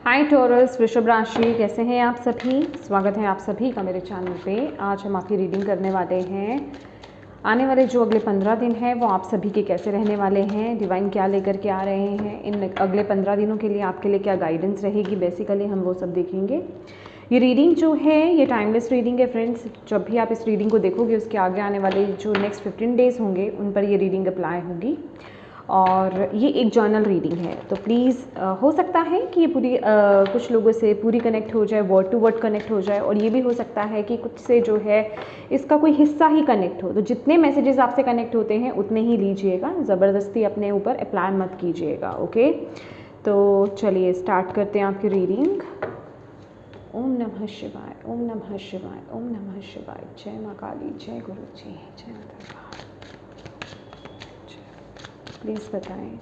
हाय taurus, वृषभ राशि, कैसे हैं आप सभी। स्वागत है आप सभी का मेरे चैनल पे। आज हम आपकी रीडिंग करने वाले हैं। आने वाले जो अगले 15 दिन हैं वो आप सभी के कैसे रहने वाले हैं, डिवाइन क्या लेकर के आ रहे हैं, इन अगले 15 दिनों के लिए आपके लिए क्या गाइडेंस रहेगी, बेसिकली हम वो सब देखेंगे। ये रीडिंग जो है ये टाइमलेस रीडिंग है फ्रेंड्स। जब भी आप इस रीडिंग को देखोगे उसके आगे आने वाले जो नेक्स्ट 15 डेज़ होंगे उन पर ये रीडिंग अप्लाई होगी। और ये एक जर्नल रीडिंग है, तो प्लीज़ हो सकता है कि ये पूरी कुछ लोगों से पूरी कनेक्ट हो जाए, वर्ड टू वर्ड कनेक्ट हो जाए, और ये भी हो सकता है कि कुछ से जो है इसका कोई हिस्सा ही कनेक्ट हो। तो जितने मैसेजेस आपसे कनेक्ट होते हैं उतने ही लीजिएगा, ज़बरदस्ती अपने ऊपर अप्लाई मत कीजिएगा। ओके, तो चलिए स्टार्ट करते हैं आपकी रीडिंग। ओम नमः शिवाय, ओम नमः शिवाय, ओम नमः शिवाय। जय माँ काली, जय गुरु जी, जय माता। प्लीज़ बताएं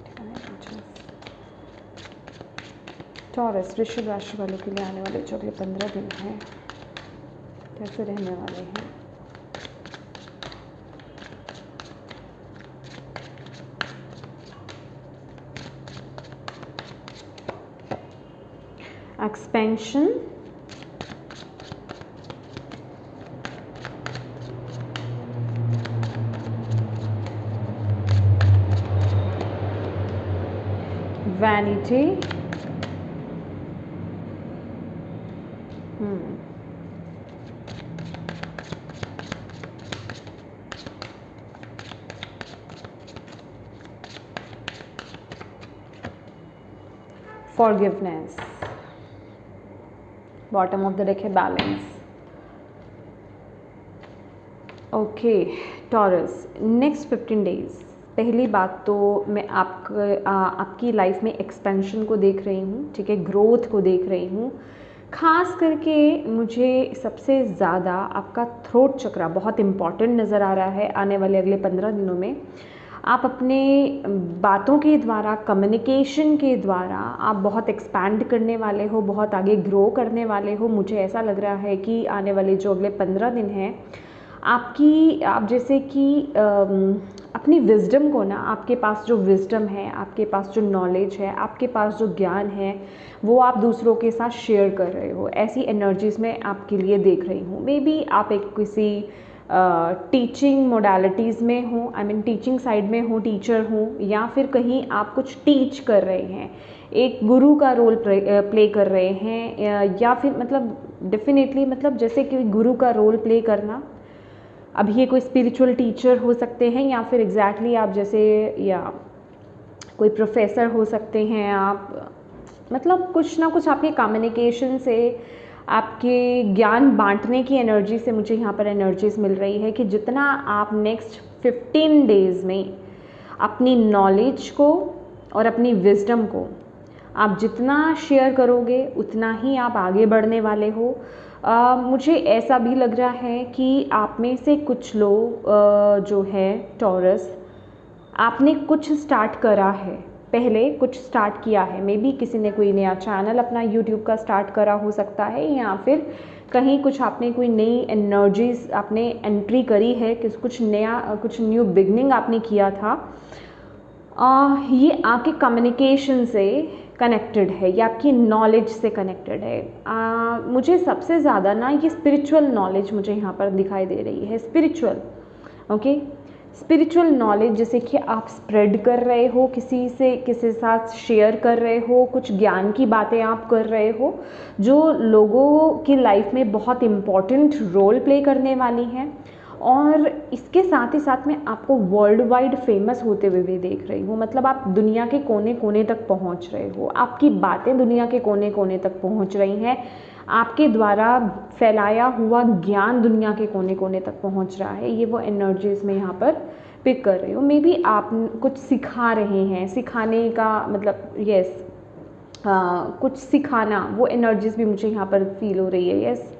टॉरस वृषभ राशि वालों के लिए आने वाले जो अगले 15 दिन हैं कैसे रहने वाले हैं। Expansion, vanity, forgiveness, bottom of the deck है balance. Okay Taurus, next 15 days, पहली बात तो मैं आपकी लाइफ में एक्सपेंशन को देख रही हूँ, ठीक है, ग्रोथ को देख रही हूँ। खास करके मुझे सबसे ज़्यादा आपका थ्रोट चक्रा बहुत इम्पॉर्टेंट नज़र आ रहा है। आने वाले अगले 15 दिनों में आप अपने बातों के द्वारा, कम्युनिकेशन के द्वारा आप बहुत एक्सपैंड करने वाले हो, बहुत आगे ग्रो करने वाले हो। मुझे ऐसा लग रहा है कि आने वाले जो अगले 15 दिन हैं आप जैसे कि अपनी विज़डम को ना, आपके पास जो विज़डम है, आपके पास जो नॉलेज है, आपके पास जो ज्ञान है, वो आप दूसरों के साथ शेयर कर रहे हो। ऐसी एनर्जीज़ में आपके लिए देख रही हूँ। मे बी आप एक किसी टीचिंग मोडालिटीज़ में हो, आई मीन टीचिंग साइड में हो, टीचर हो, या फिर कहीं आप कुछ टीच कर रहे हैं, एक गुरु का रोल प्ले कर रहे हैं, या फिर मतलब डेफिनेटली मतलब जैसे कि गुरु का रोल प्ले करना। अब ये कोई स्पिरिचुअल टीचर हो सकते हैं, या फिर एग्जैक्टली आप जैसे, या कोई प्रोफेसर हो सकते हैं आप। मतलब कुछ ना कुछ आपके कम्युनिकेशन से, आपके ज्ञान बांटने की एनर्जी से मुझे यहाँ पर एनर्जीज मिल रही है कि जितना आप नेक्स्ट 15 डेज़ में अपनी नॉलेज को और अपनी विजडम को आप जितना शेयर करोगे उतना ही आप आगे बढ़ने वाले हो। मुझे ऐसा भी लग रहा है कि आप में से कुछ लोग जो है टॉरस, आपने कुछ स्टार्ट करा है, पहले कुछ स्टार्ट किया है। मे बी किसी ने कोई नया चैनल अपना यूट्यूब का स्टार्ट करा हो सकता है, या फिर कहीं कुछ आपने कोई नई एनर्जीज आपने एंट्री करी है, कि कुछ नया, कुछ न्यू बिगनिंग आपने किया था। ये आपके कम्युनिकेशन से कनेक्टेड है, या आपकी नॉलेज से कनेक्टेड है। मुझे सबसे ज़्यादा ना ये स्पिरिचुअल नॉलेज मुझे यहाँ पर दिखाई दे रही है। स्पिरिचुअल, ओके, स्पिरिचुअल नॉलेज जैसे कि आप स्प्रेड कर रहे हो, किसी साथ शेयर कर रहे हो, कुछ ज्ञान की बातें आप कर रहे हो जो लोगों की लाइफ में बहुत इम्पॉर्टेंट रोल प्ले करने वाली हैं। और इसके साथ ही साथ में आपको वर्ल्ड वाइड फेमस होते हुए भी देख रही हूँ। मतलब आप दुनिया के कोने कोने तक पहुँच रहे हो, आपकी बातें दुनिया के कोने कोने तक पहुँच रही हैं, आपके द्वारा फैलाया हुआ ज्ञान दुनिया के कोने कोने तक पहुँच रहा है। ये वो एनर्जीज में यहाँ पर पिक कर रही हूँ। मे बी आप कुछ सिखा रहे हैं, सिखाने का मतलब यस, कुछ सिखाना, वो एनर्जीज भी मुझे यहाँ पर फील हो रही है। यस,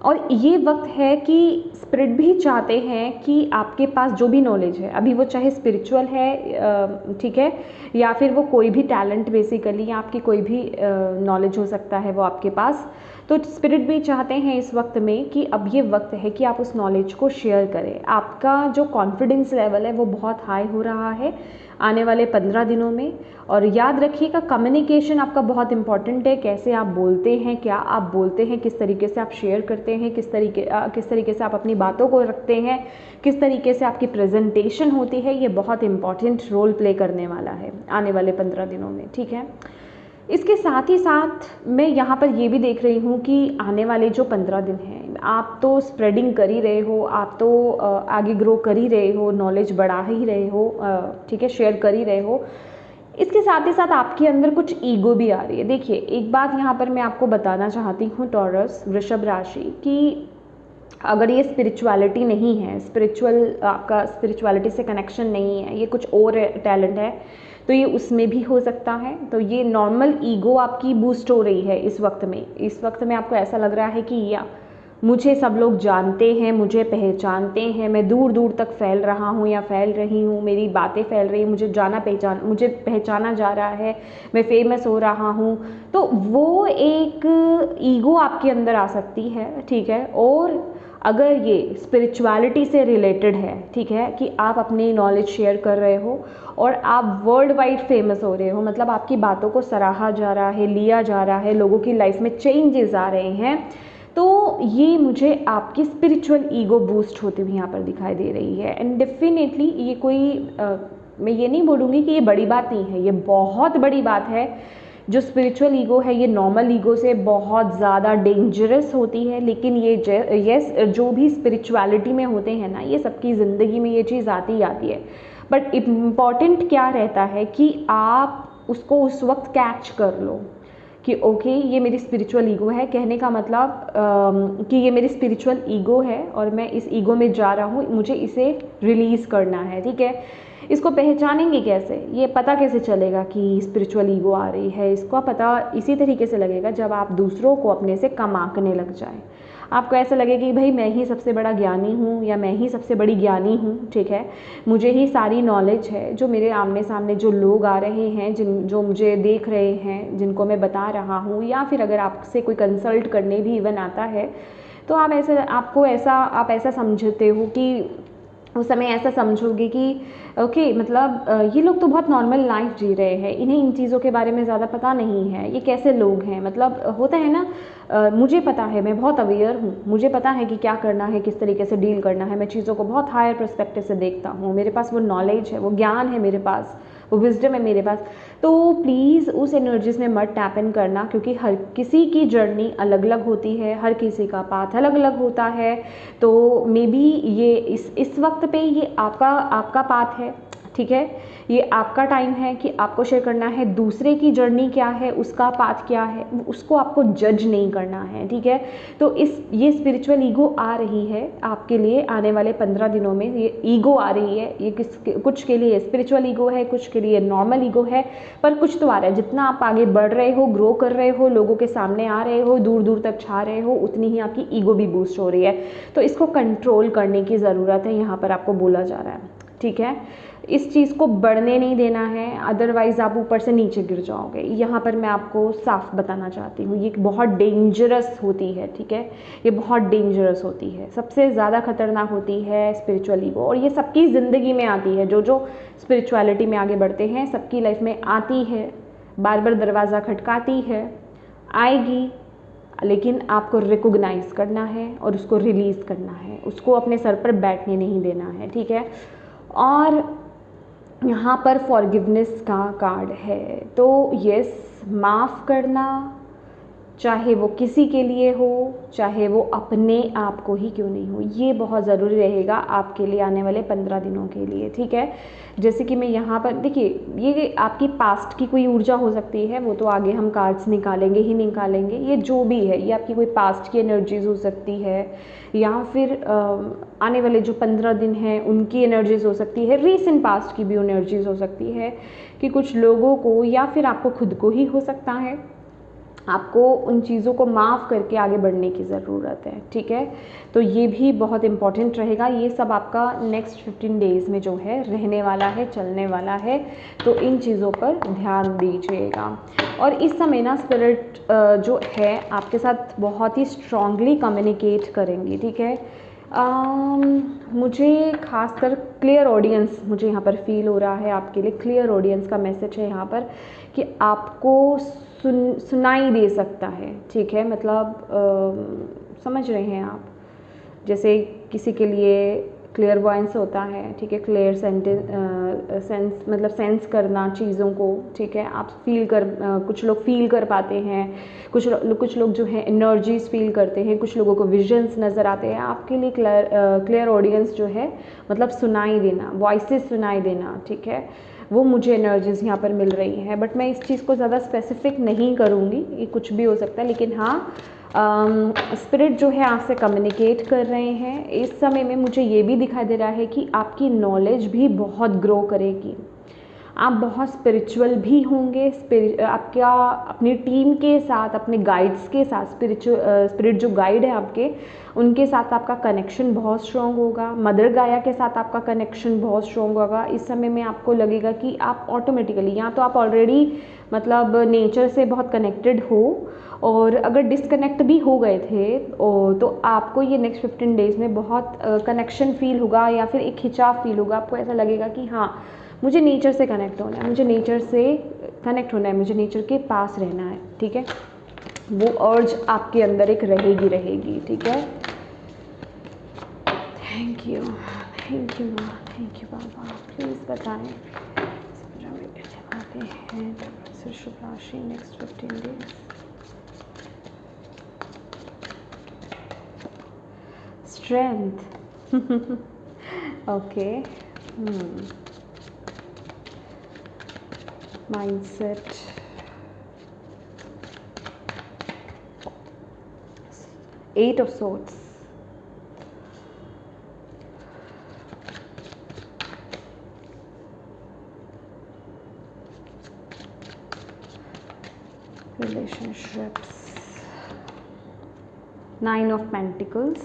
और ये वक्त है कि स्पिरिट भी चाहते हैं कि आपके पास जो भी नॉलेज है, अभी वो चाहे स्पिरिचुअल है, ठीक है, या फिर वो कोई भी टैलेंट बेसिकली, या आपकी कोई भी नॉलेज हो सकता है वो आपके पास, तो स्पिरिट भी चाहते हैं इस वक्त में कि अब ये वक्त है कि आप उस नॉलेज को शेयर करें। आपका जो कॉन्फिडेंस लेवल है वो बहुत हाई हो रहा है आने वाले 15 दिनों में। और याद रखिएगा, कम्युनिकेशन आपका बहुत इंपॉर्टेंट है। कैसे आप बोलते हैं, क्या आप बोलते हैं, किस तरीके से आप शेयर करते हैं, किस तरीके से आप अपनी बातों को रखते हैं, किस तरीके से आपकी प्रेजेंटेशन होती है, ये बहुत इंपॉर्टेंट रोल प्ले करने वाला है आने वाले 15 दिनों में, ठीक है। इसके साथ ही साथ मैं यहाँ पर ये भी देख रही हूँ कि आने वाले जो 15 दिन हैं, आप तो स्प्रेडिंग कर ही रहे हो, आप तो आगे ग्रो कर ही रहे हो, नॉलेज बढ़ा ही रहे हो, ठीक है, शेयर कर ही रहे हो। इसके साथ ही साथ आपके अंदर कुछ ईगो भी आ रही है। देखिए, एक बात यहाँ पर मैं आपको बताना चाहती हूँ टॉरस, वृषभ राशि, कि अगर ये स्पिरिचुअलिटी नहीं है, आपका स्पिरिचुअलिटी से कनेक्शन नहीं है, ये कुछ और टैलेंट है, तो ये उसमें भी हो सकता है। तो ये नॉर्मल ईगो आपकी बूस्ट हो रही है इस वक्त में। इस वक्त में आपको ऐसा लग रहा है कि या मुझे सब लोग जानते हैं, मुझे पहचानते हैं, मैं दूर दूर तक फैल रहा हूँ या फैल रही हूँ, मेरी बातें फैल रही हैं, मुझे पहचाना जा रहा है, मैं फेमस हो रहा हूँ। तो वो एक ईगो आपके अंदर आ सकती है, ठीक है। और अगर ये स्पिरिचुअलिटी से रिलेटेड है, ठीक है, कि आप अपनी नॉलेज शेयर कर रहे हो और आप वर्ल्ड वाइड फेमस हो रहे हो, मतलब आपकी बातों को सराहा जा रहा है, लिया जा रहा है, लोगों की लाइफ में चेंजेस आ रहे हैं, तो ये मुझे आपकी स्पिरिचुअल ईगो बूस्ट होती हुई यहाँ पर दिखाई दे रही है। एंड डेफिनेटली ये कोई मैं ये नहीं बोलूँगी कि ये बड़ी बात नहीं है, ये बहुत बड़ी बात है। जो स्पिरिचुअल ईगो है ये नॉर्मल ईगो से बहुत ज़्यादा डेंजरस होती है, लेकिन ये जो भी स्पिरिचुअलिटी में होते हैं ना, ये सबकी ज़िंदगी में ये चीज़ आती ही आती है। बट इम्पॉर्टेंट क्या रहता है कि आप उसको उस वक्त कैच कर लो कि ओके, ये मेरी स्पिरिचुअल ईगो है। कहने का मतलब कि ये मेरी स्पिरिचुअल ईगो है और मैं इस ईगो में जा रहा हूँ, मुझे इसे रिलीज़ करना है, ठीक है। इसको पहचानेंगे कैसे, ये पता कैसे चलेगा कि स्पिरिचुअल ईगो आ रही है? इसका पता इसी तरीके से लगेगा जब आप दूसरों को अपने से कम आंकने लग जाए। आपको ऐसा लगे कि भाई मैं ही सबसे बड़ा ज्ञानी हूँ या मैं ही सबसे बड़ी ज्ञानी हूँ, ठीक है, मुझे ही सारी नॉलेज है। जो मेरे आमने सामने जो लोग आ रहे हैं, जो मुझे देख रहे हैं, जिनको मैं बता रहा हूँ, या फिर अगर आपसे कोई कंसल्ट करने भी इवन आता है, तो आप ऐसा समझते हो कि उस समय ऐसा समझोगे कि ओके, मतलब ये लोग तो बहुत नॉर्मल लाइफ जी रहे हैं, इन्हें इन चीज़ों के बारे में ज़्यादा पता नहीं है, ये कैसे लोग हैं। मतलब होता है ना, मुझे पता है, मैं बहुत अवेयर हूँ, मुझे पता है कि क्या करना है, किस तरीके से डील करना है, मैं चीज़ों को बहुत हायर पर्सपेक्टिव से देखता हूँ, मेरे पास वो नॉलेज है, वो ज्ञान है मेरे पास, वो विजडम है मेरे पास। तो प्लीज़ उस एनर्जीज में मत टैप इन करना, क्योंकि हर किसी की जर्नी अलग अलग होती है, हर किसी का पाथ अलग अलग होता है। तो मे बी ये इस वक्त पे ये आपका पाथ है, ठीक है, ये आपका टाइम है कि आपको शेयर करना है। दूसरे की जर्नी क्या है, उसका पाथ क्या है, उसको आपको जज नहीं करना है, ठीक है। तो ये स्पिरिचुअल ईगो आ रही है आपके लिए आने वाले 15 दिनों में। ये ईगो आ रही है, ये कुछ के लिए स्पिरिचुअल ईगो है, कुछ के लिए नॉर्मल ईगो है, पर कुछ तो आ रहा है। जितना आप आगे बढ़ रहे हो, ग्रो कर रहे हो, लोगों के सामने आ रहे हो, दूर दूर तक छा रहे हो, उतनी ही आपकी ईगो भी बूस्ट हो रही है। तो इसको कंट्रोल करने की ज़रूरत है, यहाँ पर आपको बोला जा रहा है, ठीक है। इस चीज़ को बढ़ने नहीं देना है, अदरवाइज़ आप ऊपर से नीचे गिर जाओगे। यहाँ पर मैं आपको साफ बताना चाहती हूँ, ये बहुत डेंजरस होती है, ठीक है, ये बहुत डेंजरस होती है, सबसे ज़्यादा खतरनाक होती है स्पिरिचुअल ईगो। और ये सबकी ज़िंदगी में आती है, जो स्पिरिचुअलिटी में आगे बढ़ते हैं, सबकी लाइफ में आती है, बार बार दरवाज़ा खटकाती है, आएगी, लेकिन आपको रिकॉग्नाइज करना है और उसको रिलीज़ करना है, उसको अपने सर पर बैठने नहीं देना है, ठीक है। और यहाँ पर फॉरगिवनेस का कार्ड है, तो यस, माफ़ करना, चाहे वो किसी के लिए हो, चाहे वो अपने आप को ही क्यों नहीं हो, ये बहुत ज़रूरी रहेगा आपके लिए आने वाले 15 दिनों के लिए, ठीक है। जैसे कि मैं यहाँ पर देखिए, ये आपकी पास्ट की कोई ऊर्जा हो सकती है, वो तो आगे हम कार्ड्स निकालेंगे ही निकालेंगे। ये जो भी है, ये आपकी कोई पास्ट की एनर्जीज हो सकती है, या फिर आने वाले जो 15 दिन हैं उनकी एनर्जीज हो सकती है, रीसेंट पास्ट की भी एनर्जीज हो सकती है, कि कुछ लोगों को या फिर आपको खुद को ही हो सकता है आपको उन चीज़ों को माफ़ करके आगे बढ़ने की ज़रूरत है, ठीक है। तो ये भी बहुत इम्पॉर्टेंट रहेगा। ये सब आपका नेक्स्ट 15 डेज़ में जो है रहने वाला है, चलने वाला है, तो इन चीज़ों पर ध्यान दीजिएगा। और इस समय ना स्पिरिट जो है आपके साथ बहुत ही स्ट्रांगली कम्युनिकेट करेंगी, ठीक है। मुझे खासकर क्लियर ऑडियंस मुझे यहाँ पर फील हो रहा है, आपके लिए क्लियर ऑडियंस का मैसेज है यहाँ पर कि आपको सुनाई दे सकता है, ठीक है। मतलब समझ रहे हैं आप, जैसे किसी के लिए क्लियर वॉइस होता है, ठीक है, क्लियर सेंस मतलब सेंस करना चीज़ों को, ठीक है। आप फील कर कुछ लोग फील कर पाते हैं, कुछ लोग जो है एनर्जीज फील करते हैं, कुछ लोगों को विजन्स नज़र आते हैं। आपके लिए क्लियर ऑडियंस जो है मतलब सुनाई देना, वॉइसेस सुनाई देना, ठीक है, वो मुझे एनर्जीज यहाँ पर मिल रही हैं। बट मैं इस चीज़ को ज़्यादा स्पेसिफिक नहीं करूँगी, ये कुछ भी हो सकता है, लेकिन हाँ स्पिरिट जो है आपसे कम्युनिकेट कर रहे हैं। इस समय में मुझे ये भी दिखाई दे रहा है कि आपकी नॉलेज भी बहुत ग्रो करेगी, आप बहुत स्पिरिचुअल भी होंगे। आपका अपनी टीम के साथ, अपने गाइड्स के साथ, स्पिरिट जो गाइड है आपके, उनके साथ आपका कनेक्शन बहुत स्ट्रॉन्ग होगा। मदर गाया के साथ आपका कनेक्शन बहुत स्ट्रॉन्ग होगा। इस समय में आपको लगेगा कि आप ऑटोमेटिकली, या तो आप ऑलरेडी मतलब नेचर से बहुत कनेक्टेड हो, और अगर डिसकनेक्ट भी हो गए थे तो आपको ये नेक्स्ट 15 डेज़ में बहुत कनेक्शन फील होगा, या फिर एक खिंचाव फील होगा। आपको ऐसा लगेगा कि हाँ मुझे नेचर से कनेक्ट होना है, मुझे नेचर से कनेक्ट होना है, मुझे नेचर के पास रहना है, ठीक है। वो अर्ज आपके अंदर एक रहेगी, ठीक है। Thank you Baba. प्लीज़ बताएं आते हैं शुभ राशि next 15 days. Strength okay, mindset, Eight of Swords, relationships, Nine of Pentacles,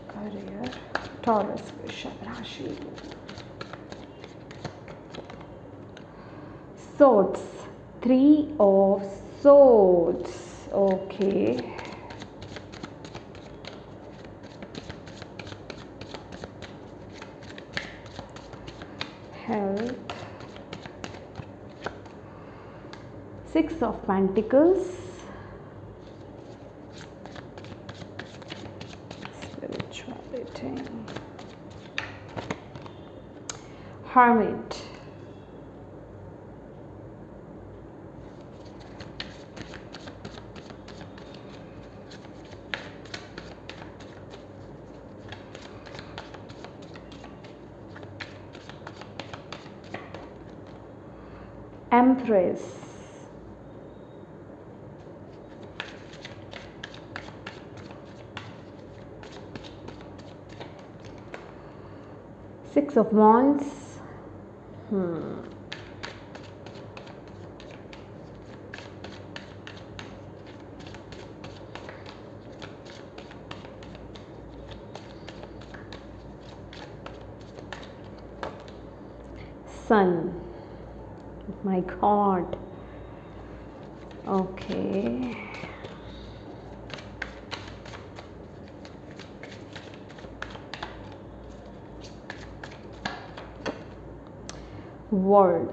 career, Taurus वृषभ राशि, Swords, Three of Swords, okay, health, Six of Pentacles, spirituality, Hermit, Empress, Six of Wands, Sun. My God. Okay. World.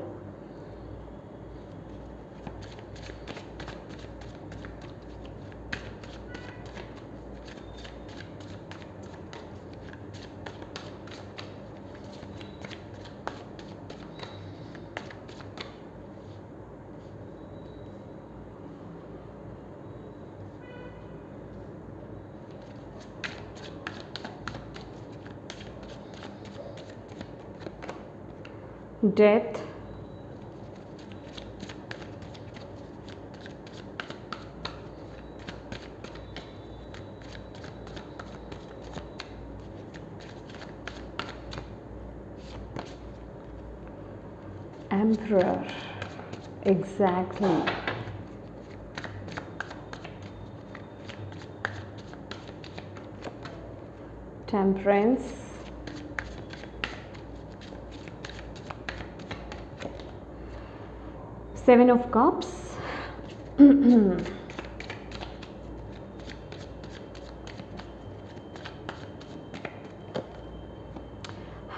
Death, emperor, exactly. Temperance, seven of cups,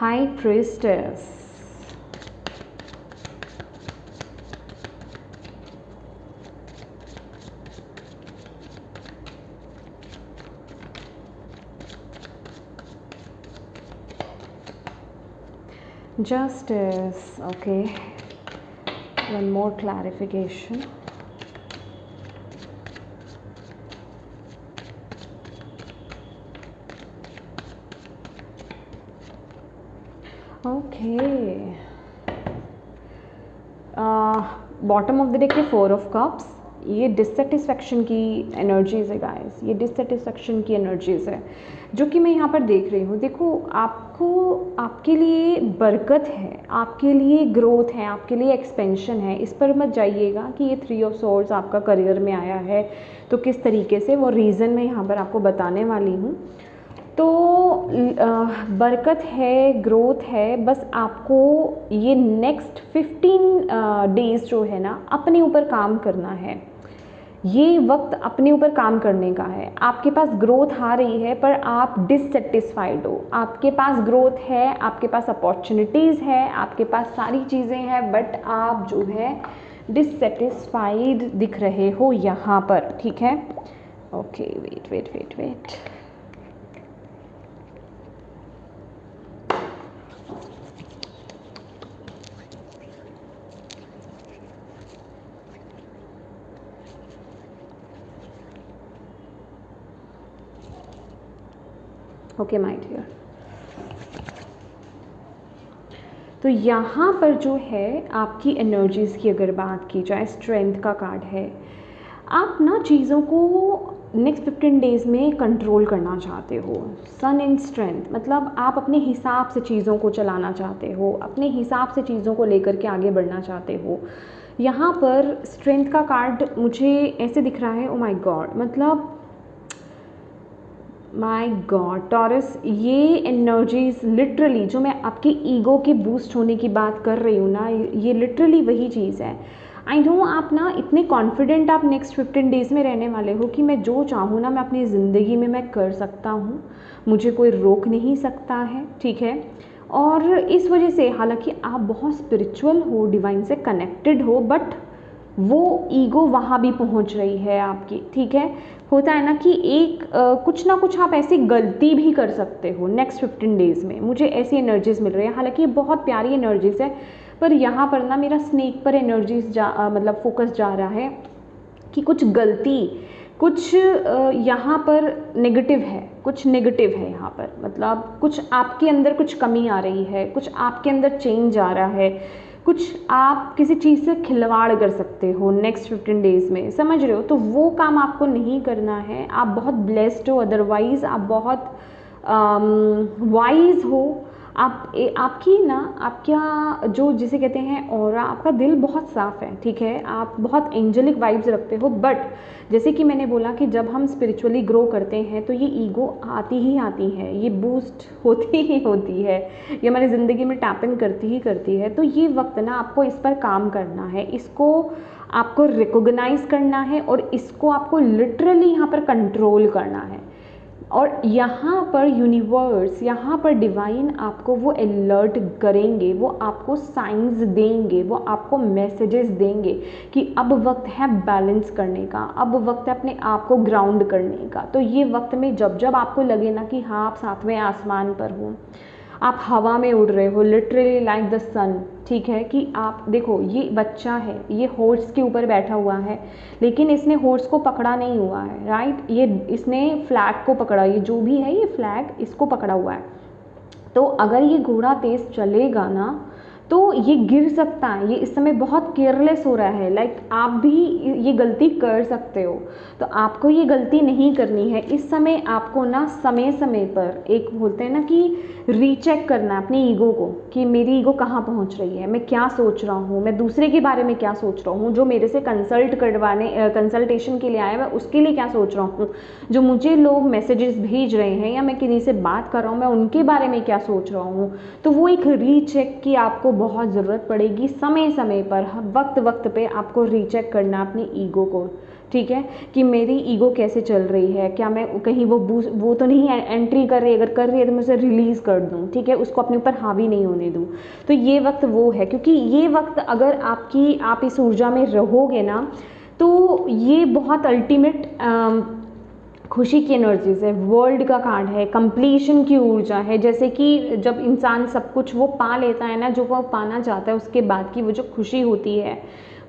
high priestess, justice. Okay, one more clarification. Okay, bottom of the deck के four of cups, ये dissatisfaction की energies है guys, ये dissatisfaction की energies है जो कि मैं यहाँ पर देख रही हूँ। देखो, आपको, आपके लिए बरकत है, आपके लिए ग्रोथ है, आपके लिए एक्सपेंशन है। इस पर मत जाइएगा कि ये थ्री ऑफ सोर्ड्स आपका करियर में आया है तो किस तरीके से, वो रीज़न मैं यहाँ पर आपको बताने वाली हूँ। तो बरकत है, ग्रोथ है, बस आपको ये नेक्स्ट 15 डेज़ जो है ना अपने ऊपर काम करना है। ये वक्त अपने ऊपर काम करने का है। आपके पास ग्रोथ आ रही है पर आप डिससेटिस्फाइड हो। आपके पास ग्रोथ है, आपके पास अपॉर्चुनिटीज़ है, आपके पास सारी चीज़ें हैं, बट आप जो है डिससेटिस्फाइड दिख रहे हो यहाँ पर, ठीक है। Okay, wait wait wait wait, okay my dear. तो यहाँ पर जो है आपकी एनर्जीज़ की अगर बात की जाए, स्ट्रेंथ का कार्ड है। आप ना चीज़ों को नेक्स्ट 15 डेज़ में कंट्रोल करना चाहते हो। सन इन स्ट्रेंथ, मतलब आप अपने हिसाब से चीज़ों को चलाना चाहते हो, अपने हिसाब से चीज़ों को लेकर के आगे बढ़ना चाहते हो। यहाँ पर स्ट्रेंथ का कार्ड मुझे ऐसे दिख रहा है, ओ माय गॉड, मतलब माय गॉड टॉरस, ये एनर्जीज लिटरली जो मैं आपकी ईगो के बूस्ट होने की बात कर रही हूँ ना, ये लिटरली वही चीज़ है। आई नो आप ना इतने कॉन्फिडेंट आप नेक्स्ट 15 डेज़ में रहने वाले हो कि मैं जो चाहूँ ना मैं अपनी ज़िंदगी में मैं कर सकता हूँ, मुझे कोई रोक नहीं सकता है, ठीक है। और इस वजह से, हालांकि आप बहुत स्पिरिचुअल हो, डिवाइन से कनेक्टेड हो, बट वो ईगो वहाँ भी पहुँच रही है आपकी, ठीक है। होता है ना कि एक कुछ ना कुछ आप ऐसी गलती भी कर सकते हो नेक्स्ट 15 डेज़ में, मुझे ऐसी एनर्जीज़ मिल रही है। हालांकि ये बहुत प्यारी एनर्जीज़ है, पर यहाँ पर ना मेरा स्नेक पर एनर्जीज़ मतलब फोकस जा रहा है कि कुछ गलती, कुछ यहाँ पर नेगेटिव है, कुछ नेगेटिव है यहाँ पर, मतलब कुछ आपके अंदर कुछ कमी आ रही है, कुछ आपके अंदर चेंज आ रहा है, कुछ आप किसी चीज़ से खिलवाड़ कर सकते हो नेक्स्ट 15 डेज़ में, समझ रहे हो। तो वो काम आपको नहीं करना है। आप बहुत ब्लेस्ड हो, अदरवाइज़ आप बहुत वाइज हो। आपकी ना, आपका जो जिसे कहते हैं ऑरा, आपका दिल बहुत साफ़ है, ठीक है। आप बहुत एंजेलिक वाइब्स रखते हो, बट जैसे कि मैंने बोला कि जब हम स्पिरिचुअली ग्रो करते हैं तो ये ईगो आती ही आती है, ये बूस्ट होती ही होती है, ये हमारी ज़िंदगी में टैप इन करती ही करती है। तो ये वक्त ना आपको इस पर काम करना है, इसको आपको रिकॉग्नाइज़ करना है और इसको आपको लिटरली यहाँ पर कंट्रोल करना है। और यहाँ पर यूनिवर्स, यहाँ पर डिवाइन आपको वो अलर्ट करेंगे, वो आपको साइंस देंगे, वो आपको मैसेजेस देंगे कि अब वक्त है बैलेंस करने का, अब वक्त है अपने आप को ग्राउंड करने का। तो ये वक्त में जब जब आपको लगे ना कि हाँ आप सातवें आसमान पर हो, आप हवा में उड़ रहे हो, लिटरली लाइक द सन, ठीक है। कि आप देखो, ये बच्चा है, ये हॉर्स के ऊपर बैठा हुआ है, लेकिन इसने हॉर्स को पकड़ा नहीं हुआ है, राइट। ये इसने फ्लैग को पकड़ा, ये जो भी है ये फ्लैग इसको पकड़ा हुआ है। तो अगर ये घोड़ा तेज़ चलेगा ना तो ये गिर सकता है, ये इस समय बहुत केयरलेस हो रहा है। लाइक आप भी ये गलती कर सकते हो, तो आपको ये गलती नहीं करनी है। इस समय आपको ना समय समय पर एक बोलते हैं ना कि रीचेक करना है अपनी ईगो को, कि मेरी ईगो कहाँ पहुँच रही है, मैं क्या सोच रहा हूँ, मैं दूसरे के बारे में क्या सोच रहा हूँ, जो मेरे से कंसल्टेशन के लिए आया मैं उसके लिए क्या सोच रहा हूँ, जो मुझे लोग मैसेजेस भेज रहे हैं या मैं किसी से बात कर रहा हूँ मैं उनके बारे में क्या सोच रहा हूँ। तो वो एक रीचेक की आपको बहुत ज़रूरत पड़ेगी, समय समय पर वक्त वक्त पे आपको रीचेक करना अपनी ईगो को, ठीक है, कि मेरी ईगो कैसे चल रही है, क्या मैं कहीं वो तो नहीं एंट्री कर रही है, अगर कर रही है तो मैं उसे रिलीज़ कर दूँ, ठीक है, उसको अपने ऊपर हावी नहीं होने दूँ। तो ये वक्त वो है, क्योंकि ये वक्त अगर आप इस ऊर्जा में रहोगे ना, तो ये बहुत अल्टीमेट खुशी की एनर्जीज है, वर्ल्ड का कार्ड है, कंप्लीशन की ऊर्जा है। जैसे कि जब इंसान सब कुछ वो पा लेता है ना, जो वो पाना चाहता है, उसके बाद की वो जो खुशी होती है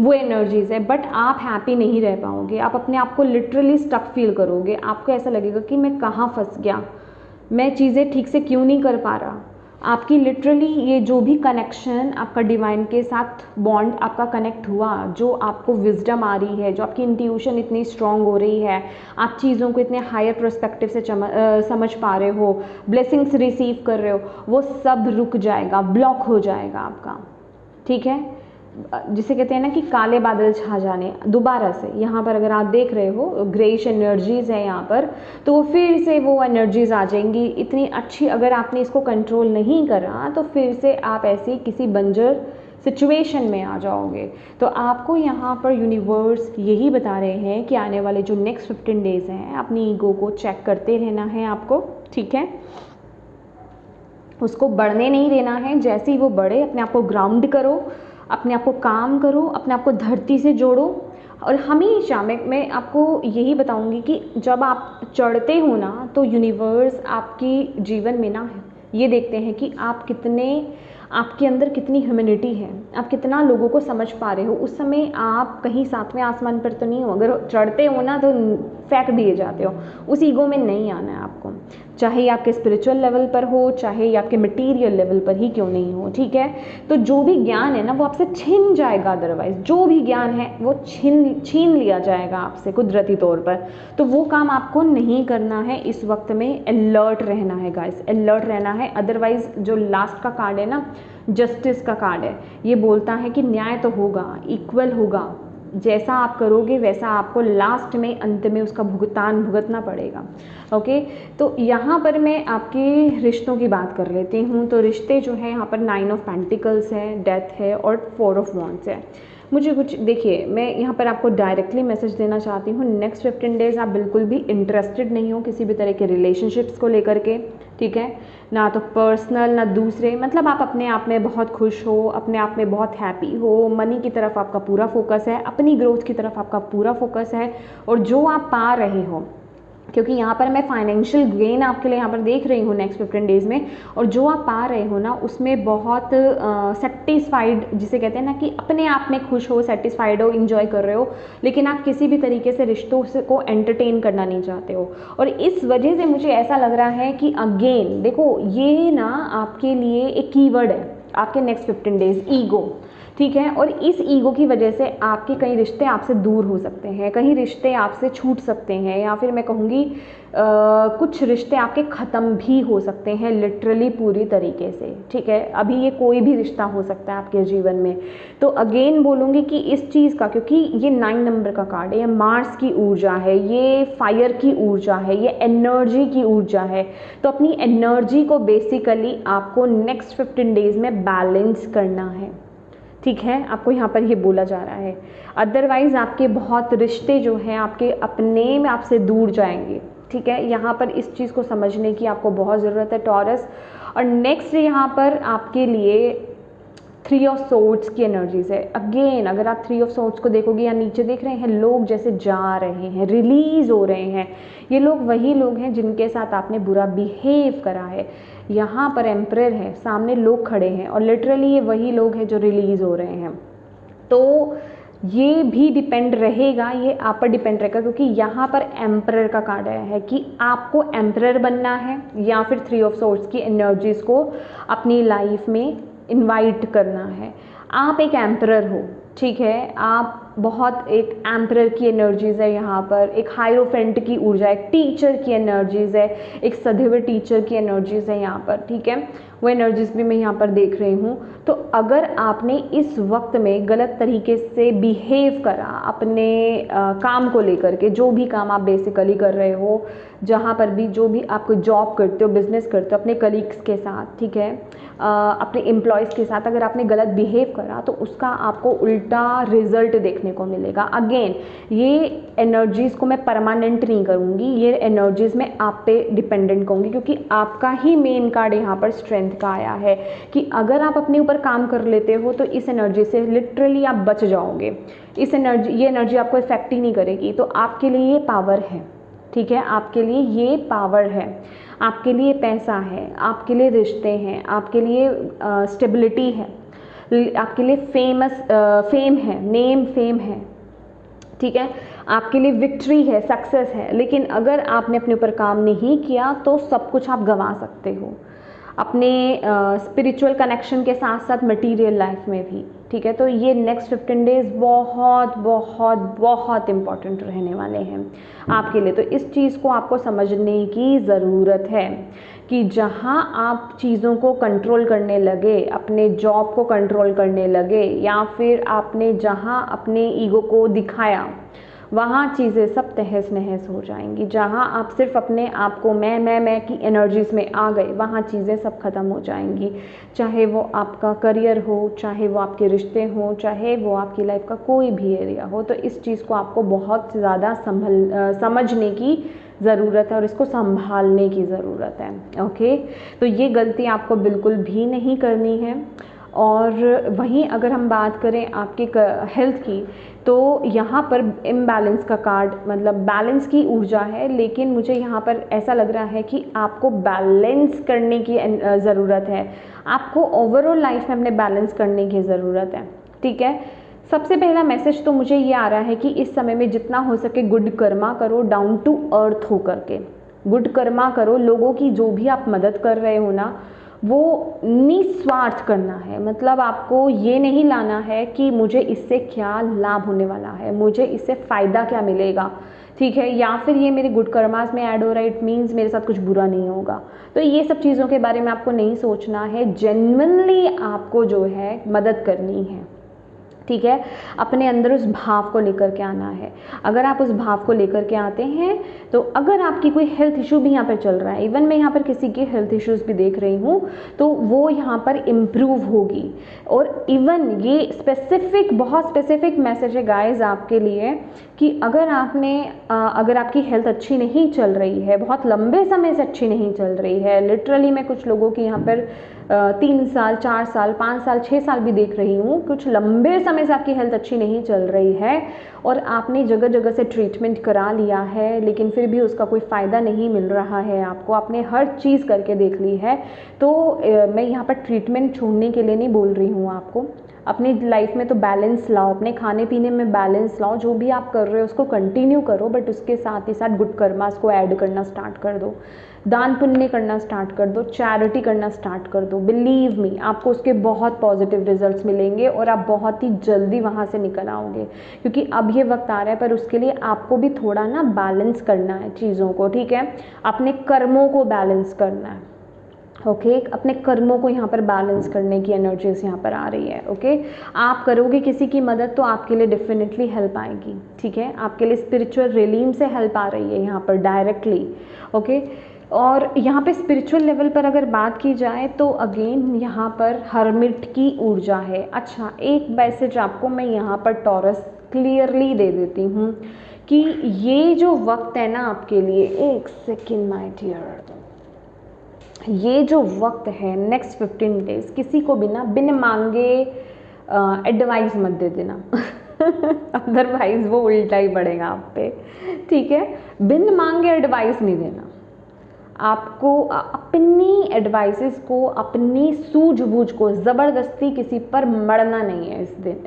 वो एनर्जीज है। बट आप हैप्पी नहीं रह पाओगे, आप अपने आप को लिटरली स्टक फील करोगे, आपको ऐसा लगेगा कि मैं कहाँ फंस गया, मैं चीज़ें ठीक से क्यों नहीं कर पा रहा। आपकी लिटरली ये जो भी कनेक्शन आपका डिवाइन के साथ बॉन्ड आपका कनेक्ट हुआ, जो आपको विजडम आ रही है, जो आपकी इंट्यूशन इतनी स्ट्रांग हो रही है, आप चीज़ों को इतने हायर पर्सपेक्टिव से समझ पा रहे हो, ब्लेसिंग्स रिसीव कर रहे हो, वो सब रुक जाएगा, ब्लॉक हो जाएगा आपका, ठीक है। जिसे कहते हैं ना कि काले बादल छा जाने दोबारा से, यहाँ पर अगर आप देख रहे हो ग्रेइश एनर्जीज है यहाँ पर, तो वो फिर से वो एनर्जीज आ जाएंगी इतनी अच्छी। अगर आपने इसको कंट्रोल नहीं करा तो फिर से आप ऐसे किसी बंजर सिचुएशन में आ जाओगे। तो आपको यहाँ पर यूनिवर्स यही बता रहे हैं कि आने वाले जो नेक्स्ट 15 डेज़ हैं अपनी ईगो को चेक करते रहना है आपको, ठीक है, उसको बढ़ने नहीं देना है। जैसे ही वो बढ़े अपने आप को ग्राउंड करो, अपने आप को काम करो, अपने आप को धरती से जोड़ो। और हमेशा मैं आपको यही बताऊंगी कि जब आप चढ़ते हो ना, तो यूनिवर्स आपके जीवन में ना ये देखते हैं कि आप कितने, आपके अंदर कितनी ह्यूमैनिटी है, आप कितना लोगों को समझ पा रहे हो। उस समय आप कहीं सातवें आसमान पर तो नहीं हो, अगर चढ़ते हो ना तो फेंक दिए जाते हो। उस ईगो में नहीं आना है आपको, चाहे आपके स्पिरिचुअल लेवल पर हो, चाहे आपके मटेरियल लेवल पर ही क्यों नहीं हो, ठीक है। तो जो भी ज्ञान है ना वो आपसे छिन जाएगा, अदरवाइज जो भी ज्ञान है वो छीन लिया जाएगा आपसे कुदरती तौर पर। तो वो काम आपको नहीं करना है इस वक्त में, अलर्ट रहना है गाइस, अलर्ट रहना है। अदरवाइज जो लास्ट का कार्ड है ना, जस्टिस का कार्ड है, ये बोलता है कि न्याय तो होगा, इक्वल होगा, जैसा आप करोगे वैसा आपको लास्ट में अंत में उसका भुगतान भुगतना पड़ेगा। ओके, तो यहाँ पर मैं आपके रिश्तों की बात कर लेती हूँ। तो रिश्ते जो है यहाँ पर 9 ऑफ पेंटिकल्स है, डेथ है और 4 ऑफ वॉन्ड्स है। मुझे कुछ देखिए, मैं यहाँ पर आपको डायरेक्टली मैसेज देना चाहती हूँ, नेक्स्ट 15 डेज़ आप बिल्कुल भी इंटरेस्टेड नहीं हो किसी भी तरह के रिलेशनशिप्स को लेकर के, ठीक है, ना तो पर्सनल ना दूसरे, मतलब आप अपने आप में बहुत खुश हो, अपने आप में बहुत हैप्पी हो, मनी की तरफ आपका पूरा फोकस है, अपनी ग्रोथ की तरफ आपका पूरा फोकस है। और जो आप पा रहे हो, क्योंकि यहाँ पर मैं फाइनेंशियल गेन आपके लिए यहाँ पर देख रही हूँ नेक्स्ट 15 डेज़ में, और जो आप पा रहे हो ना उसमें बहुत सेटिस्फाइड, जिसे कहते हैं ना कि अपने आप में खुश हो, सेटिस्फाइड हो, इंजॉय कर रहे हो, लेकिन आप किसी भी तरीके से रिश्तों को एंटरटेन करना नहीं चाहते हो। और इस वजह से मुझे ऐसा लग रहा है कि अगेन देखो, ये ना आपके लिए एक कीवर्ड है आपके नेक्स्ट 15 डेज़, ईगो, ठीक है। और इस ईगो की वजह से आपके कई रिश्ते आपसे दूर हो सकते हैं, कहीं रिश्ते आपसे छूट सकते हैं, या फिर मैं कहूँगी कुछ रिश्ते आपके ख़त्म भी हो सकते हैं लिटरली पूरी तरीके से, ठीक है। अभी ये कोई भी रिश्ता हो सकता है आपके जीवन में। तो अगेन बोलूँगी कि इस चीज़ का, क्योंकि ये 9 नंबर का कार्ड है, ये मार्स की ऊर्जा है, ये फायर की ऊर्जा है, ये एनर्जी की ऊर्जा है। तो अपनी एनर्जी को बेसिकली आपको नेक्स्ट 15 डेज़ में बैलेंस करना है, ठीक है, आपको यहाँ पर ये बोला जा रहा है। अदरवाइज़ आपके बहुत रिश्ते जो हैं आपके अपने में आपसे दूर जाएंगे, ठीक है। यहाँ पर इस चीज़ को समझने की आपको बहुत ज़रूरत है टॉरस। और नेक्स्ट यहाँ पर आपके लिए 3 ऑफ सोर्ड्स की एनर्जीज है। अगेन अगर आप 3 ऑफ सोर्ड्स को देखोगे, या नीचे देख रहे हैं लोग जैसे जा रहे हैं, रिलीज़ हो रहे हैं, ये लोग वही लोग हैं जिनके साथ आपने बुरा बिहेव करा है। यहाँ पर एम्परर है, सामने लोग खड़े हैं, और लिटरली ये वही लोग हैं जो रिलीज़ हो रहे हैं। तो ये भी डिपेंड रहेगा, ये आप पर डिपेंड रहेगा, क्योंकि यहाँ पर एम्परर का कार्ड आया है कि आपको एम्परर बनना है, या फिर 3 ऑफ सोर्ड्स की एनर्जीज़ को अपनी लाइफ में इनवाइट करना है। आप एक एम्परर हो, ठीक है, आप बहुत एक एम्परर की एनर्जीज़ है यहाँ पर, एक हायरोफेंट की ऊर्जा, एक टीचर की एनर्जीज़ है, एक सधे हुए टीचर की एनर्जीज़ है यहाँ पर, ठीक है, वो एनर्जीज़ भी मैं यहाँ पर देख रही हूँ। तो अगर आपने इस वक्त में गलत तरीके से बिहेव करा अपने काम को लेकर के, जो भी काम आप बेसिकली कर रहे हो, जहाँ पर भी जो भी आप कोई जॉब करते हो, बिजनेस करते हो, अपने कलीग्स के साथ, ठीक है, अपने एम्प्लॉयज़ के साथ अगर आपने गलत बिहेव करा तो उसका आपको उल्टा रिजल्ट देखने को मिलेगा। अगेन ये एनर्जीज़ को मैं परमानेंट नहीं करूँगी, ये एनर्जीज़ मैं आप पे डिपेंडेंट कहूँगी, क्योंकि आपका ही मेन कार्ड यहाँ पर स्ट्रेंथ का आया है कि अगर आप अपने ऊपर काम कर लेते हो तो इस एनर्जी से लिटरली आप बच जाओगे। ये एनर्जी आपको इफेक्ट ही नहीं करेगी। तो आपके लिए ये पावर है, ठीक है, आपके लिए ये पावर है, आपके लिए पैसा है, आपके लिए रिश्ते हैं, आपके लिए स्टेबिलिटी है, आपके लिए फेम है, नेम फेम है, ठीक है, आपके लिए विक्ट्री है, सक्सेस है। लेकिन अगर आपने अपने ऊपर काम नहीं किया तो सब कुछ आप गंवा सकते हो, अपने स्पिरिचुअल कनेक्शन के साथ साथ मटेरियल लाइफ में भी, ठीक है। तो ये नेक्स्ट 15 डेज़ बहुत बहुत बहुत इम्पॉर्टेंट रहने वाले हैं आपके लिए। तो इस चीज़ को आपको समझने की ज़रूरत है कि जहाँ आप चीज़ों को कंट्रोल करने लगे, अपने जॉब को कंट्रोल करने लगे, या फिर आपने जहाँ अपने ईगो को दिखाया, वहाँ चीज़ें सब तहस नहस हो जाएंगी। जहाँ आप सिर्फ अपने आप को मैं की एनर्जीज़ में आ गए, वहाँ चीज़ें सब ख़त्म हो जाएंगी। चाहे वो आपका करियर हो, चाहे वो आपके रिश्ते हों, चाहे वो आपकी लाइफ का कोई भी एरिया हो। तो इस चीज़ को आपको बहुत ज़्यादा समझने की ज़रूरत है और इसको संभालने की ज़रूरत है। ओके, तो ये गलती आपको बिल्कुल भी नहीं करनी है। और वहीं अगर हम बात करें आपके हेल्थ की, तो यहाँ पर इम्बैलेंस का कार्ड, मतलब बैलेंस की ऊर्जा है, लेकिन मुझे यहाँ पर ऐसा लग रहा है कि आपको बैलेंस करने की ज़रूरत है। आपको ओवरऑल लाइफ में अपने बैलेंस करने की ज़रूरत है, ठीक है। सबसे पहला मैसेज तो मुझे ये आ रहा है कि इस समय में जितना हो सके गुड कर्मा करो, डाउन टू अर्थ हो करके गुड कर्मा करो। लोगों की जो भी आप मदद कर रहे हो ना, वो निस्वार्थ करना है। मतलब आपको ये नहीं लाना है कि मुझे इससे क्या लाभ होने वाला है, मुझे इससे फ़ायदा क्या मिलेगा, ठीक है, या फिर ये मेरे गुड कर्मास में ऐड हो रहा है, इट मीन्स मेरे साथ कुछ बुरा नहीं होगा। तो ये सब चीज़ों के बारे में आपको नहीं सोचना है। जेन्युइनली आपको जो है मदद करनी है, ठीक है। अपने अंदर उस भाव को लेकर के आना है। अगर आप उस भाव को लेकर के आते हैं तो अगर आपकी कोई हेल्थ इशू भी यहाँ पर चल रहा है, इवन मैं यहाँ पर किसी की हेल्थ इश्यूज़ भी देख रही हूँ, तो वो यहाँ पर इम्प्रूव होगी। और इवन ये बहुत स्पेसिफिक मैसेज है गाइज आपके लिए कि अगर आपकी हेल्थ अच्छी नहीं चल रही है, बहुत लंबे समय से अच्छी नहीं चल रही है, लिटरली मैं कुछ लोगों की यहाँ पर 3 साल, 4 साल, 5 साल, 6 साल भी देख रही हूँ, कुछ लंबे समय से आपकी हेल्थ अच्छी नहीं चल रही है और आपने जगह जगह से ट्रीटमेंट करा लिया है, लेकिन फिर भी उसका कोई फ़ायदा नहीं मिल रहा है आपको, आपने हर चीज़ करके देख ली है। तो मैं यहाँ पर ट्रीटमेंट छोड़ने के लिए नहीं बोल रही हूँ आपको। अपनी लाइफ में तो बैलेंस लाओ, अपने खाने पीने में बैलेंस लाओ, जो भी आप कर रहे हो उसको कंटिन्यू करो, बट उसके साथ ही साथ गुड कर्मास को ऐड करना स्टार्ट कर दो, दान पुण्य करना स्टार्ट कर दो, चैरिटी करना स्टार्ट कर दो। बिलीव मी, आपको उसके बहुत पॉजिटिव रिजल्ट्स मिलेंगे और आप बहुत ही जल्दी वहाँ से निकल आओगे, क्योंकि अब ये वक्त आ रहा है, पर उसके लिए आपको भी थोड़ा ना बैलेंस करना है चीज़ों को, ठीक है। अपने कर्मों को बैलेंस करना है, ओके अपने कर्मों को यहाँ पर बैलेंस करने की एनर्जीज यहाँ पर आ रही है। ओके, आप करोगे किसी की मदद तो आपके लिए डेफिनेटली हेल्प आएगी, ठीक है। आपके लिए स्पिरिचुअल रिलीम से हेल्प आ रही है यहाँ पर डायरेक्टली, ओके। और यहाँ पे स्पिरिचुअल लेवल पर अगर बात की जाए तो अगेन यहाँ पर हर्मिट की ऊर्जा है। अच्छा, एक मैसेज आपको मैं यहाँ पर टॉरस क्लियरली दे देती हूँ कि ये जो वक्त है ना आपके लिए, एक सेकेंड माय डियर, ये जो वक्त है नेक्स्ट 15 डेज, किसी को भी ना बिन मांगे एडवाइस मत दे देना अदरवाइज वो उल्टा ही पड़ेगा आप पे, ठीक है। बिन मांगे एडवाइस नहीं देना, आपको आप अपनी एडवाइसेस को, अपनी सूझबूझ को ज़बरदस्ती किसी पर मढ़ना नहीं है इस दिन,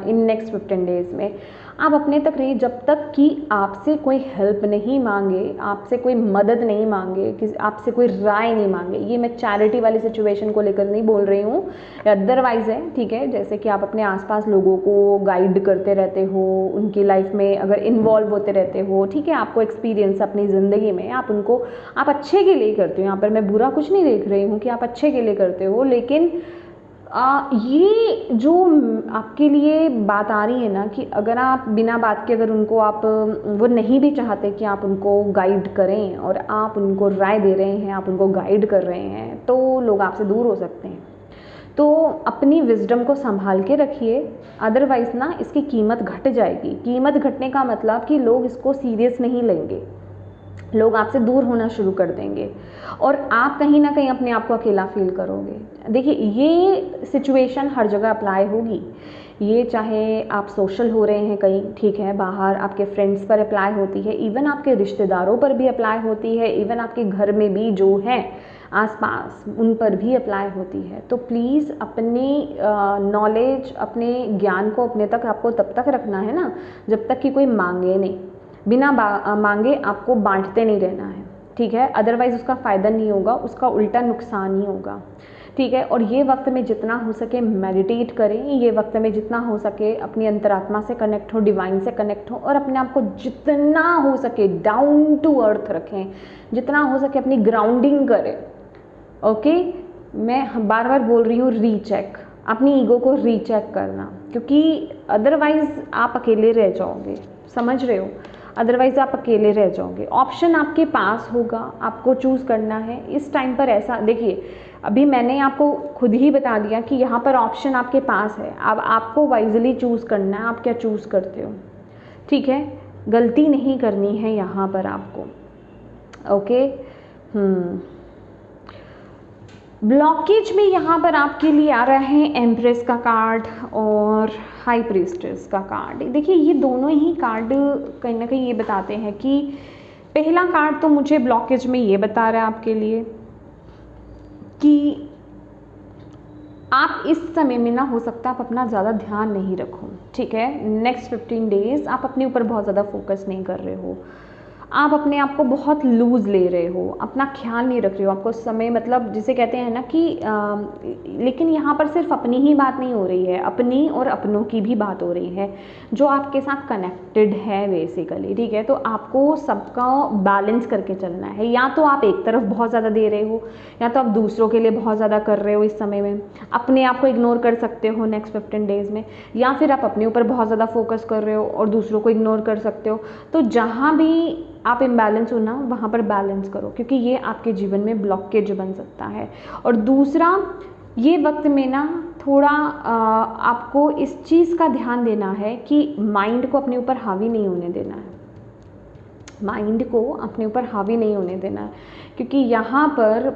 इन नेक्स्ट 15 डेज़ में। आप अपने तक रहिए जब तक कि आपसे कोई हेल्प नहीं मांगे, आपसे कोई मदद नहीं मांगे, किसी आपसे कोई राय नहीं मांगे। ये मैं चैरिटी वाली सिचुएशन को लेकर नहीं बोल रही हूँ, अदरवाइज़ है, ठीक है। जैसे कि आप अपने आसपास लोगों को गाइड करते रहते हो, उनकी लाइफ में अगर इन्वॉल्व होते रहते हो, ठीक है, आपको एक्सपीरियंस अपनी ज़िंदगी में, आप अच्छे के लिए करते हो। यहाँ पर मैं बुरा कुछ नहीं देख रही हूँ कि आप अच्छे के लिए करते हो, लेकिन ये जो आपके लिए बात आ रही है ना कि अगर आप बिना बात के, अगर उनको आप, वो नहीं भी चाहते कि आप उनको गाइड करें और आप उनको राय दे रहे हैं, आप उनको गाइड कर रहे हैं, तो लोग आपसे दूर हो सकते हैं। तो अपनी विजडम को संभाल के रखिए, अदरवाइज़ ना इसकी कीमत घट जाएगी। कीमत घटने का मतलब कि लोग इसको सीरियस नहीं लेंगे, लोग आपसे दूर होना शुरू कर देंगे और आप कहीं ना कहीं अपने आप को अकेला फील करोगे। देखिए, ये सिचुएशन हर जगह अप्लाई होगी, ये चाहे आप सोशल हो रहे हैं कहीं, ठीक है, बाहर आपके फ्रेंड्स पर अप्लाई होती है, इवन आपके रिश्तेदारों पर भी अप्लाई होती है, इवन आपके घर में भी जो हैं आसपास उन पर भी अप्लाई होती है। तो प्लीज़ अपनी नॉलेज, अपने ज्ञान को अपने तक आपको तब तक रखना है ना जब तक कि कोई मांगे नहीं। बिना मांगे आपको बांटते नहीं रहना है, ठीक है, अदरवाइज़ उसका फ़ायदा नहीं होगा, उसका उल्टा नुकसान ही होगा, ठीक है। और ये वक्त में जितना हो सके मेडिटेट करें, ये वक्त में जितना हो सके अपनी अंतरात्मा से कनेक्ट हो, डिवाइन से कनेक्ट हो, और अपने आप को जितना हो सके डाउन टू अर्थ रखें, जितना हो सके अपनी ग्राउंडिंग करें। ओके, मैं बार बार बोल रही हूँ, रीचेक, अपनी ईगो को रीचेक करना, क्योंकि अदरवाइज़ आप अकेले रह जाओगे, समझ रहे हो, अदरवाइज़ आप अकेले रह जाओगे। ऑप्शन आपके पास होगा, आपको चूज़ करना है इस टाइम पर। ऐसा देखिए, अभी मैंने आपको खुद ही बता दिया कि यहाँ पर ऑप्शन आपके पास है, अब आपको वाइजली चूज़ करना है, आप क्या चूज़ करते हो, ठीक है। गलती नहीं करनी है यहाँ पर आपको, ओके। ब्लॉकेज में यहाँ पर आपके लिए आ रहा है एम्प्रेस का कार्ड और हाई प्रीस्टेस का कार्ड। देखिए, ये दोनों ही कार्ड कहीं ना कहीं ये बताते हैं कि पहला कार्ड तो मुझे ब्लॉकेज में ये बता रहा है आपके लिए कि आप इस समय में ना, हो सकता है आप अपना ज़्यादा ध्यान नहीं रखो, ठीक है। नेक्स्ट 15 डेज़ आप अपने ऊपर बहुत ज़्यादा फोकस नहीं कर रहे हो, आप अपने आप को बहुत लूज़ ले रहे हो, अपना ख्याल नहीं रख रहे हो, आपको समय, मतलब जिसे कहते हैं ना कि लेकिन यहाँ पर सिर्फ अपनी ही बात नहीं हो रही है, अपनी और अपनों की भी बात हो रही है जो आपके साथ कनेक्टेड है बेसिकली, ठीक है। तो आपको सबका बैलेंस करके चलना है, या तो आप एक तरफ बहुत ज़्यादा दे रहे हो, या तो आप दूसरों के लिए बहुत ज़्यादा कर रहे हो इस समय में, अपने आप को इग्नोर कर सकते हो नेक्स्ट 15 डेज़ में, या फिर आप अपने ऊपर बहुत ज़्यादा फोकस कर रहे हो और दूसरों को इग्नोर कर सकते हो। तो जहाँ भी आप इम्बैलेंस हो ना, वहाँ पर बैलेंस करो, क्योंकि ये आपके जीवन में ब्लॉकेज बन सकता है। और दूसरा, ये वक्त में ना थोड़ा आपको इस चीज़ का ध्यान देना है कि माइंड को अपने ऊपर हावी नहीं होने देना है, माइंड को अपने ऊपर हावी नहीं होने देना है, क्योंकि यहाँ पर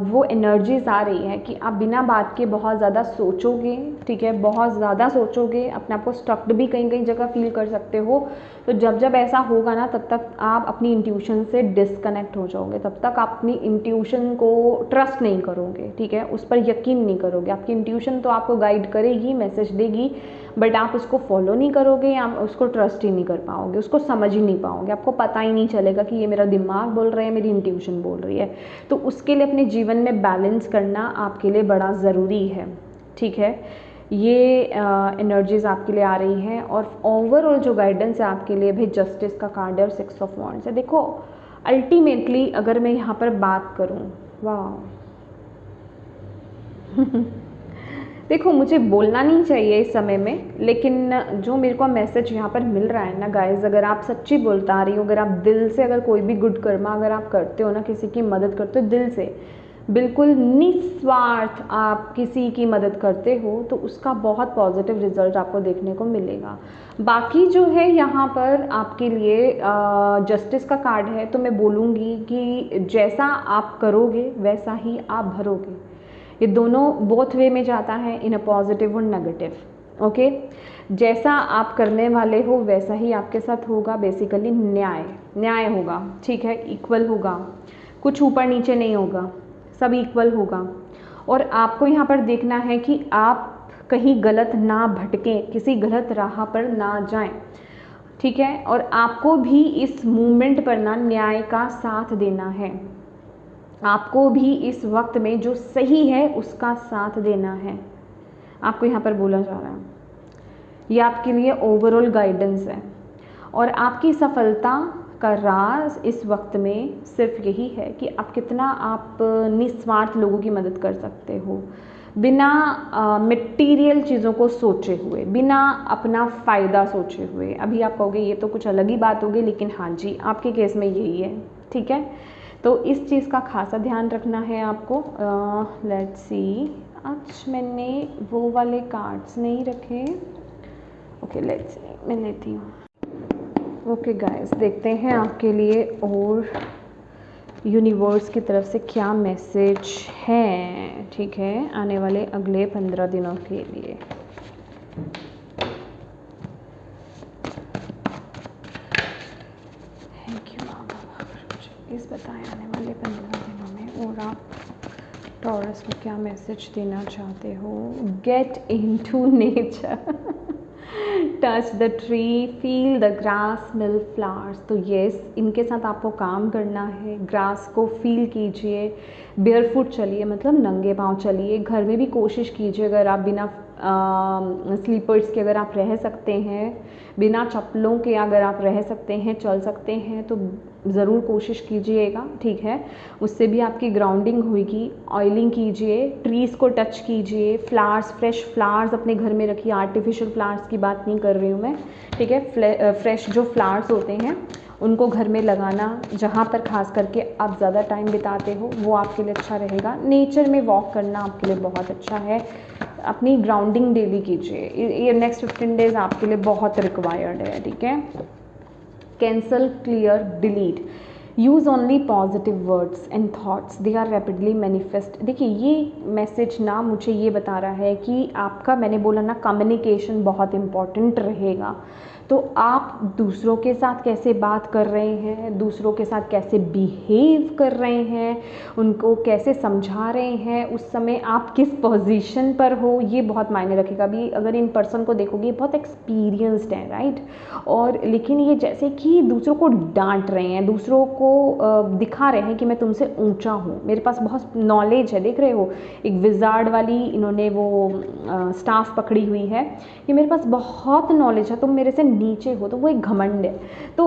वो एनर्जीज आ रही है कि आप बिना बात के बहुत ज़्यादा सोचोगे, ठीक है, बहुत ज़्यादा सोचोगे, अपने आप को स्टक्ड भी कहीं कहीं जगह फील कर सकते हो। तो जब जब ऐसा होगा ना, तब तक आप अपनी इंट्यूशन से डिस्कनेक्ट हो जाओगे, तब तक आप अपनी इंट्यूशन को ट्रस्ट नहीं करोगे, ठीक है, उस पर यकीन नहीं करोगे। आपकी इंट्यूशन तो आपको गाइड करेगी, मैसेज देगी, बट आप उसको फॉलो नहीं करोगे, या उसको ट्रस्ट ही नहीं कर पाओगे, उसको समझ ही नहीं पाओगे, आपको पता ही नहीं चलेगा कि ये मेरा दिमाग बोल रहा है, मेरी इंट्यूशन बोल रही है। तो उसके लिए अपने जीवन में बैलेंस करना आपके लिए बड़ा ज़रूरी है, ठीक है। ये एनर्जीज़ आपके लिए आ रही हैं, और ओवरऑल जो गाइडेंस है आपके लिए भाई, जस्टिस का कार्ड है और 6 ऑफ वॉन्ड्स है। देखो, अल्टीमेटली अगर मैं यहाँ पर बात करूँ, वाह देखो, मुझे बोलना नहीं चाहिए इस समय में, लेकिन जो मेरे को मैसेज यहाँ पर मिल रहा है ना गाइज, अगर आप सच्ची बोलता आ रही हो, अगर आप दिल से, अगर कोई भी गुड कर्मा अगर आप करते हो ना, किसी की मदद करते हो दिल से, बिल्कुल निस्वार्थ आप किसी की मदद करते हो, तो उसका बहुत पॉजिटिव रिजल्ट आपको देखने को मिलेगा। बाकी जो है यहाँ पर आपके लिए जस्टिस का कार्ड है, तो मैं बोलूँगी कि जैसा आप करोगे वैसा ही आप भरोगे। ये दोनों बोथ वे में जाता है, इन अ पॉजिटिव और नेगेटिव, ओके। जैसा आप करने वाले हो वैसा ही आपके साथ होगा, बेसिकली न्याय होगा, ठीक है, इक्वल होगा, कुछ ऊपर नीचे नहीं होगा, सब इक्वल होगा। और आपको यहाँ पर देखना है कि आप कहीं गलत ना भटकें, किसी गलत राह पर ना जाएं, ठीक है। और आपको भी इस मूवमेंट पर ना न्याय का साथ देना है, आपको भी इस वक्त में जो सही है उसका साथ देना है, आपको यहाँ पर बोला जा रहा है। ये आपके लिए ओवरऑल गाइडेंस है। और आपकी सफलता का राज इस वक्त में सिर्फ यही है कि आप कितना आप निस्वार्थ लोगों की मदद कर सकते हो, बिना मटेरियल चीज़ों को सोचे हुए, बिना अपना फ़ायदा सोचे हुए। अभी आप कहोगे ये तो कुछ अलग ही बात होगी, लेकिन हाँ जी, आपके केस में यही है, ठीक है। तो इस चीज़ का खासा ध्यान रखना है आपको। लेट्स सी, आज मैंने वो वाले कार्ड्स नहीं रखे। ओके लेट्स सी, मैं लेती हूँ। ओके गाइस, देखते हैं आपके लिए और यूनिवर्स की तरफ से क्या मैसेज है, ठीक है, आने वाले अगले 15 दिनों के लिए। थैंक यू बाबा, मुझे इस बताएं आने वाले 15 दिनों में और आप टॉरस में क्या मैसेज देना चाहते हो। Get into nature, touch the tree, feel the grass, smell flowers. तो येस, इनके साथ आपको काम करना है। ग्रास को फील कीजिए, बेयरफुट चलिए, मतलब नंगे पाँव चलिए। घर में भी कोशिश कीजिए, अगर आप बिना स्लीपर्स के अगर आप रह सकते हैं, बिना चप्पलों के अगर आप रह सकते हैं, चल सकते हैं, तो ज़रूर कोशिश कीजिएगा, ठीक है। उससे भी आपकी ग्राउंडिंग होगी। ऑयलिंग कीजिए, ट्रीज़ को टच कीजिए, फ्लावर्स, फ्रेश फ्लावर्स अपने घर में रखिए। आर्टिफिशियल फ्लावर्स की बात नहीं कर रही हूँ मैं, ठीक है। फ्रेश जो फ्लावर्स होते हैं उनको घर में लगाना, जहाँ पर खास करके आप ज़्यादा टाइम बिताते हो वो आपके लिए अच्छा रहेगा। नेचर में वॉक करना आपके लिए बहुत अच्छा है। अपनी ग्राउंडिंग डेली कीजिए, ये नेक्स्ट 15 डेज़ आपके लिए बहुत रिक्वायर्ड है, ठीक है। Cancel, clear, delete, use only positive words and thoughts, they are rapidly manifest. देखिए, ये मैसेज ना मुझे ये बता रहा है कि आपका, मैंने बोला ना, कम्युनिकेशन बहुत इम्पॉर्टेंट रहेगा। तो आप दूसरों के साथ कैसे बात कर रहे हैं, दूसरों के साथ कैसे बिहेव कर रहे हैं, उनको कैसे समझा रहे हैं, उस समय आप किस पोजीशन पर हो, ये बहुत मायने रखेगा। अभी अगर इन पर्सन को देखोगे, बहुत एक्सपीरियंस्ड है, राइट। और लेकिन ये जैसे कि दूसरों को डांट रहे हैं, दूसरों को दिखा रहे हैं कि मैं तुमसे ऊंचा हूँ, मेरे पास बहुत नॉलेज है। देख रहे हो, एक विजार्ड वाली इन्होंने वो स्टाफ पकड़ी हुई है कि मेरे पास बहुत नॉलेज है, तुम मेरे से नीचे हो, तो वो एक घमंड है। तो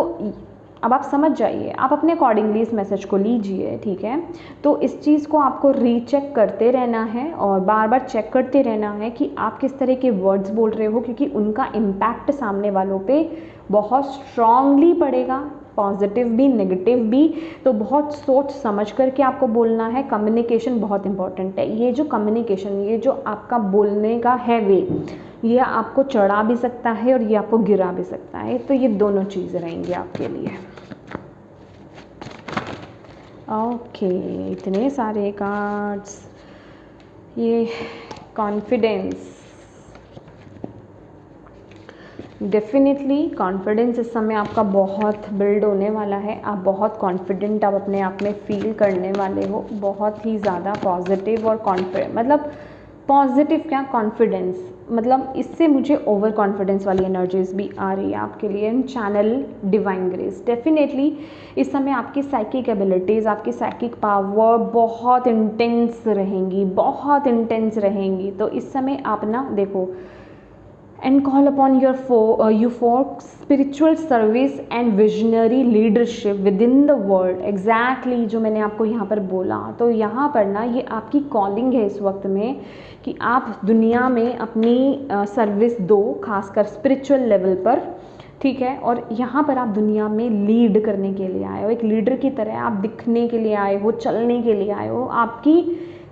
अब आप समझ जाइए, आप अपने अकॉर्डिंगली इस मैसेज को लीजिए, ठीक है। तो इस चीज़ को आपको रीचेक करते रहना है और बार बार चेक करते रहना है कि आप किस तरह के वर्ड्स बोल रहे हो, क्योंकि उनका इम्पैक्ट सामने वालों पे बहुत स्ट्रांगली पड़ेगा, पॉजिटिव भी नेगेटिव भी। तो बहुत सोच समझ करके आपको बोलना है। कम्युनिकेशन बहुत इंपॉर्टेंट है। ये जो कम्युनिकेशन, ये जो आपका बोलने का है वे, ये आपको चढ़ा भी सकता है और ये आपको गिरा भी सकता है। तो ये दोनों चीज़ें रहेंगी आपके लिए। ओके, इतने सारे कार्ड्स। ये कॉन्फिडेंस, डेफिनेटली कॉन्फिडेंस इस समय आपका बहुत बिल्ड होने वाला है। आप बहुत कॉन्फिडेंट आप अपने आप में फील करने वाले हो, बहुत ही ज़्यादा पॉजिटिव और कॉन्फिडेंट, मतलब पॉजिटिव क्या, कॉन्फिडेंस, मतलब इससे मुझे ओवर कॉन्फिडेंस वाली एनर्जीज भी आ रही है आपके लिए। And channel divine grace, definitely इस समय आपकी साइकिक एबिलिटीज़, आपकी साइकिक पावर बहुत इंटेंस रहेंगी, बहुत इंटेंस रहेंगी। तो इस समय आप ना देखो, and call upon your for spiritual service and visionary leadership within the world। exactly जो मैंने आपको यहाँ पर बोला, तो यहाँ पर ना ये आपकी कॉलिंग है इस वक्त में कि आप दुनिया में अपनी सर्विस दो, खासकर स्पिरिचुअल लेवल पर, ठीक है। और यहाँ पर आप दुनिया में लीड करने के लिए आए हो, एक लीडर की तरह आप दिखने के लिए आए हो, चलने के लिए आए हो।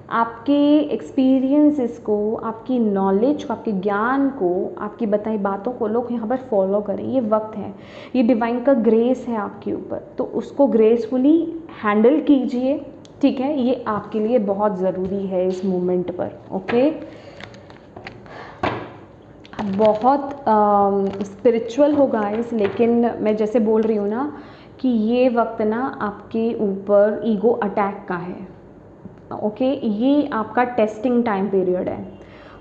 आपके एक्सपीरियंसेस को, आपकी नॉलेज को, आपके ज्ञान को, आपकी बताई बातों को लोग यहाँ पर फॉलो करें। ये वक्त है, ये डिवाइन का ग्रेस है आपके ऊपर, तो उसको ग्रेसफुली हैंडल कीजिए, ठीक है। ये आपके लिए बहुत ज़रूरी है इस मोमेंट पर, ओके। बहुत स्पिरिचुअल हो गाइस, लेकिन मैं जैसे बोल रही हूँ ना कि ये वक्त ना आपके ऊपर ईगो अटैक का है। ओके, ये आपका टेस्टिंग टाइम पीरियड है।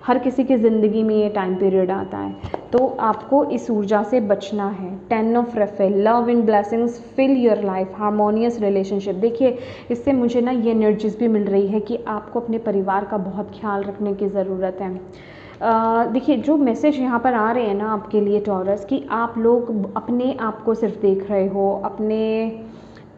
हर किसी की ज़िंदगी में ये टाइम पीरियड आता है, तो आपको इस ऊर्जा से बचना है। 10 of Raphael, love and blessings fill your life, harmonious relationship. देखिए, इससे मुझे ना ये एनर्जीज भी मिल रही है कि आपको अपने परिवार का बहुत ख्याल रखने की ज़रूरत है। देखिए, जो मैसेज यहाँ पर आ रहे हैं ना आपके लिए टॉरस, कि आप लोग अपने आप को सिर्फ देख रहे हो, अपने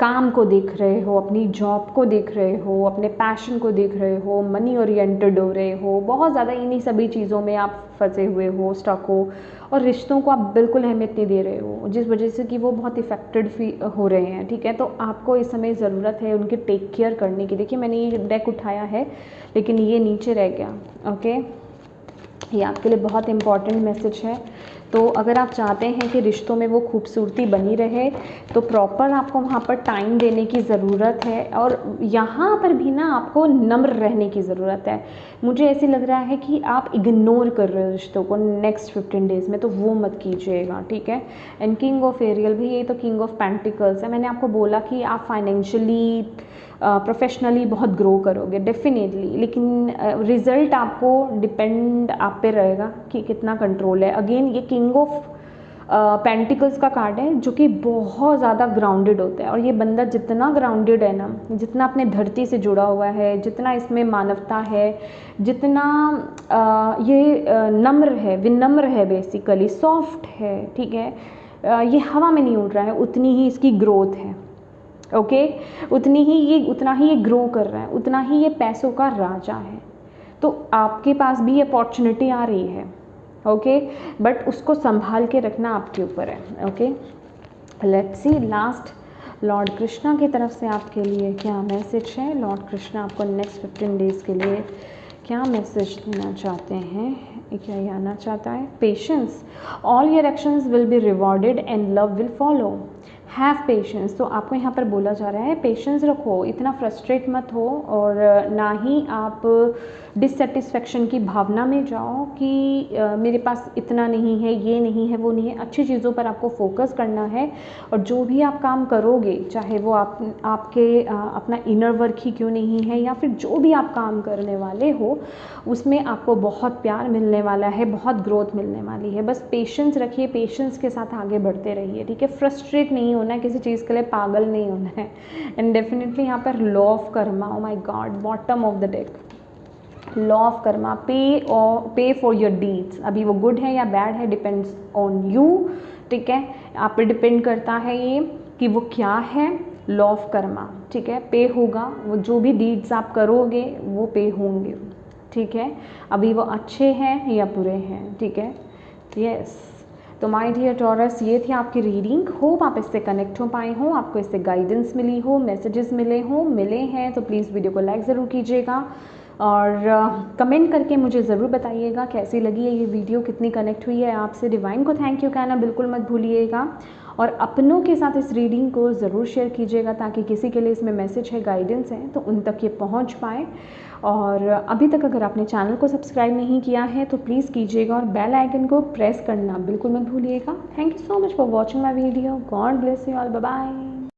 काम को देख रहे हो, अपनी जॉब को देख रहे हो, अपने पैशन को देख रहे हो, मनी ओरिएंटेड हो रहे हो, बहुत ज़्यादा इन्हीं सभी चीज़ों में आप फंसे हुए हो, स्टक हो, और रिश्तों को आप बिल्कुल अहमियत नहीं दे रहे हो, जिस वजह से कि वो बहुत इफेक्टेड हो रहे हैं। ठीक है, तो आपको इस समय ज़रूरत है उनके टेक केयर करने की। देखिए, मैंने ये डेक उठाया है लेकिन ये नीचे रह गया। ओके, ये आपके लिए बहुत इम्पॉर्टेंट मैसेज है। तो अगर आप चाहते हैं कि रिश्तों में वो खूबसूरती बनी रहे, तो प्रॉपर आपको वहाँ पर टाइम देने की ज़रूरत है, और यहाँ पर भी ना आपको नम्र रहने की ज़रूरत है। मुझे ऐसे लग रहा है कि आप इग्नोर कर रहे हो रिश्तों को नेक्स्ट 15 डेज़ में, तो वो मत कीजिएगा। ठीक है, एंड किंग ऑफ एरियल भी, ये तो किंग ऑफ पेंटिकल्स है। मैंने आपको बोला कि आप फाइनेंशियली प्रोफेशनली बहुत ग्रो करोगे डेफिनेटली, लेकिन रिज़ल्ट आपको डिपेंड आप पे रहेगा कि कितना कंट्रोल है। अगेन ये किंग ऑफ पेंटिकल्स का कार्ड है, जो कि बहुत ज़्यादा ग्राउंडेड होता है, और ये बंदा जितना ग्राउंडेड है ना, जितना अपने धरती से जुड़ा हुआ है, जितना इसमें मानवता है, जितना ये नम्र है, विनम्र है, बेसिकली सॉफ्ट है। ठीक है, ये हवा में नहीं उड़ रहा है, उतनी ही इसकी ग्रोथ है। ओके, उतना ही ये ग्रो कर रहा है, उतना ही ये पैसों का राजा है। तो आपके पास भी अपॉर्चुनिटी आ रही है। ओके, बट उसको संभाल के रखना आपके ऊपर है। Okay, let's see last Lord Krishna की तरफ से आपके लिए क्या मैसेज है। लॉर्ड कृष्णा आपको नेक्स्ट 15 डेज़ के लिए क्या मैसेज देना चाहते हैं, क्या ये आना चाहता है। Patience, all your actions will be rewarded and love will follow, have patience. तो आपको यहाँ पर बोला जा रहा है पेशेंस रखो, इतना फ्रस्ट्रेट मत हो, और ना ही आप डिससेटिस्फेक्शन की भावना में जाओ कि मेरे पास इतना नहीं है, ये नहीं है, वो नहीं है। अच्छी चीज़ों पर आपको फोकस करना है, और जो भी आप काम करोगे, चाहे वो आपके अपना इनर वर्क ही क्यों नहीं है, या फिर जो भी आप काम करने वाले हो, उसमें आपको बहुत प्यार मिलने वाला है, बहुत ग्रोथ मिलने वाली है। बस पेशेंस रखिए, पेशेंस के साथ आगे बढ़ते रहिए। ठीक है, फ्रस्ट्रेट नहीं होना है, किसी चीज़ के लिए पागल नहीं होना है। एंड डेफिनेटली यहाँ पर law of Karma, oh my God, bottom of the deck, law of Karma, पे फॉर योर डीड्स। अभी वो गुड है या बैड है, डिपेंड्स ऑन यू। ठीक है, आप पे डिपेंड करता है ये कि वो क्या है। लॉ ऑफ कर्मा, ठीक है, पे होगा, वो जो भी डीड्स आप करोगे वो पे होंगे। ठीक है, अभी वो अच्छे हैं या बुरे हैं। ठीक है, यस। तो माय डियर टॉरस, ये थी आपकी रीडिंग। होप आप इससे कनेक्ट हो पाए हों, आपको इससे गाइडेंस मिली हो, मैसेजेस मिले हैं तो प्लीज़ वीडियो को लाइक ज़रूर कीजिएगा, और कमेंट करके मुझे ज़रूर बताइएगा कैसी लगी है ये वीडियो, कितनी कनेक्ट हुई है आपसे। डिवाइन को थैंक यू कहना बिल्कुल मत भूलिएगा, और अपनों के साथ इस रीडिंग को ज़रूर शेयर कीजिएगा, ताकि किसी के लिए इसमें मैसेज है, गाइडेंस है, तो उन तक ये पहुंच पाए। और अभी तक अगर आपने चैनल को सब्सक्राइब नहीं किया है तो प्लीज़ कीजिएगा, और बेल आइकन को प्रेस करना बिल्कुल मत भूलिएगा। Thank you so much for watching my video. God bless you all, bye bye.